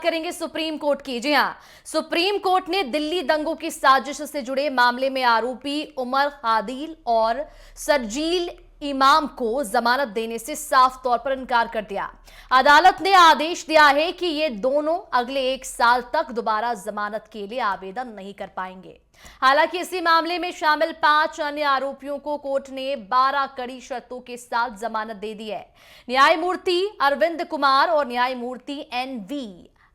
करेंगे supreme court की। जी हां, सुप्रीम कोर्ट ने दिल्ली दंगों की साजिश से जुड़े मामले में आरोपी उमर खादिल और सरजील इमाम को जमानत देने से साफ तौर पर इनकार कर दिया। अदालत ने आदेश दिया है कि ये दोनों अगले 1 साल तक दोबारा जमानत के लिए आवेदन नहीं कर पाएंगे। हालांकि इसी मामले में शामिल 5 अन्य आरोपियों को कोर्ट ने 12 कड़ी शर्तों के साथ जमानत दे दी है। न्यायमूर्ति अरविंद कुमार और न्यायमूर्ति एनवी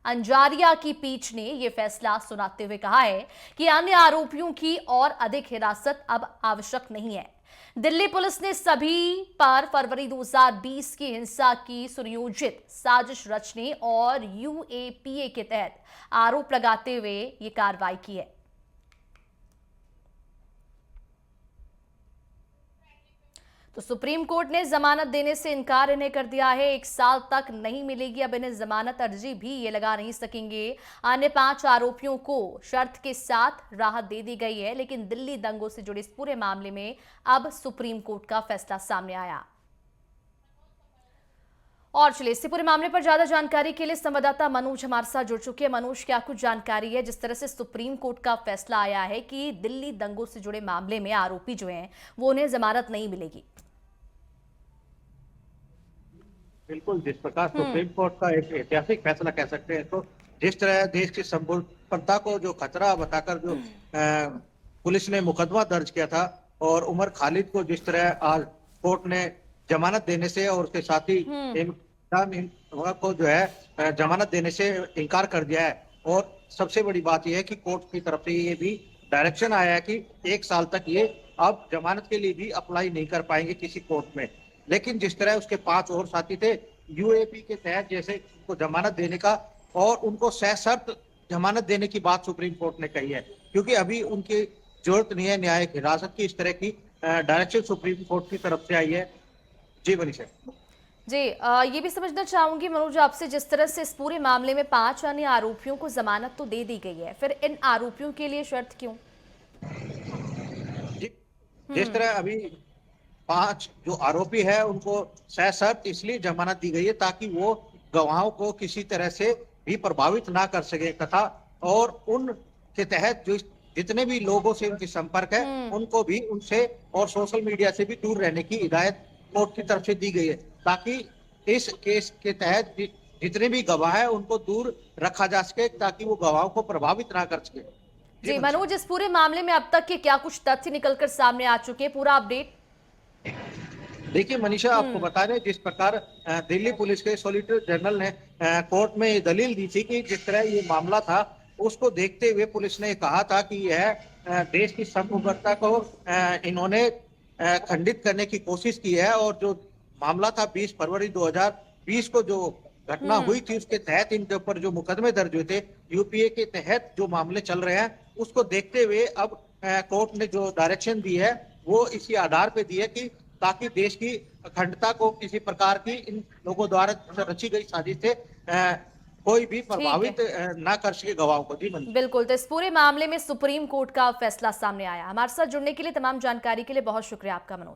अंजारिया की पीठ ने यह फैसला सुनाते हुए कहा है कि अन्य आरोपियों की और अधिक हिरासत अब आवश्यक नहीं है। दिल्ली पुलिस ने सभी पर फरवरी 2020 की हिंसा की सुनियोजित साजिश रचने और यूएपीए के तहत आरोप लगाते हुए यह कार्रवाई की है। तो सुप्रीम कोर्ट ने जमानत देने से इनकार इन्हें कर दिया है। 1 साल तक नहीं मिलेगी अब इन्हें जमानत, अर्जी भी ये लगा नहीं सकेंगे। अन्य 5 आरोपियों को शर्त के साथ राहत दे दी गई है, लेकिन दिल्ली दंगों से जुड़े इस पूरे मामले में अब सुप्रीम कोर्ट का फैसला सामने आया। और चलिए इस पूरे मामले पर ज्यादा जानकारी के लिए संवाददाता मनोज हमारे साथ जुड़ चुके हैं। मनोज, क्या कुछ जानकारी है जिस तरह से सुप्रीम कोर्ट का फैसला आया है कि दिल्ली दंगों से जुड़े मामले में आरोपी जो हैं वो उन्हें जमानत नहीं मिलेगी? बिल्कुल, जिस प्रकार सुप्रीम कोर्ट का एक ऐतिहासिक फैसला कह सकते हैं, तो जिस तरह देश की संप्रभुता को जो खतरा बताकर जो पुलिस ने मुकदमा दर्ज किया था और उमर खालिद को जिस तरह आज कोर्ट ने जमानत देने से और उसके साथ ही इमरान को जो है जमानत देने से इनकार कर दिया है। और सबसे बड़ी बात यह है कि कोर्ट की तरफ से ये भी डायरेक्शन आया है कि 1 साल तक ये अब जमानत के लिए भी अप्लाई नहीं कर पाएंगे किसी कोर्ट में। लेकिन जिस तरह उसके 5 और साथी थे, यूएपी के तहत जैसे उनको जमानत देने का और उनको सशर्त जमानत देने की बात सुप्रीम कोर्ट ने कही है, क्योंकि अभी उनकी जरूरत नहीं है न्यायिक हिरासत की। इस तरह की डायरेक्शन सुप्रीम कोर्ट की तरफ से आई है। जी मनीषा जी, ये भी समझना चाहूंगी मनोज आपसे, जिस तरह से इस पूरे मामले में 5 अन्य आरोपियों को जमानत तो दे दी गई है, फिर इन आरोपियों के लिए शर्त क्यों? जी, जिस तरह अभी 5 जो आरोपी है उनको सशर्त इसलिए जमानत दी गई है ताकि वो गवाहों को किसी तरह से भी प्रभावित ना कर सके, तथा और उनके तहत जो जितने भी लोगों से उनकी संपर्क है उनको भी उनसे और सोशल मीडिया से भी दूर रहने की हिदायत कोर्ट की तरफ से दी गई है, ताकि इस केस के तहत जितने भी गवाह है उनको दूर रखा जा सके, ताकि वो गवाहों को प्रभावित ना कर सके। जी मनोज, इस पूरे मामले में अब तक के क्या कुछ तथ्य निकलकर सामने आ चुके हैं, पूरा अपडेट? देखिए मनीषा, आपको बता दें जिस प्रकार दिल्ली पुलिस के सॉलिसिटर जनरल ने कोर्ट में ये दलील दी थी कि जिस तरह ये मामला था उसको देखते हुए पुलिस ने कहा था कि यह देश की संप्रभुता को इन्होंने खंडित करने की कोशिश की है। और जो मामला था 20 फरवरी 2020 को जो घटना हुई थी उसके तहत इनके ऊपर जो मुकदमे दर्ज हुए थे यूपीए के तहत जो मामले चल रहे हैं, उसको देखते हुए अब कोर्ट ने जो डायरेक्शन दी है वो इसी आधार पे दी है कि ताकि देश की अखंडता को किसी प्रकार की इन लोगों द्वारा रची गई साजिश से कोई भी प्रभावित ना कर सके गवाहों को। जी बिल्कुल, तो इस पूरे मामले में सुप्रीम कोर्ट का फैसला सामने आया। हमारे साथ जुड़ने के लिए, तमाम जानकारी के लिए बहुत शुक्रिया आपका मनोज।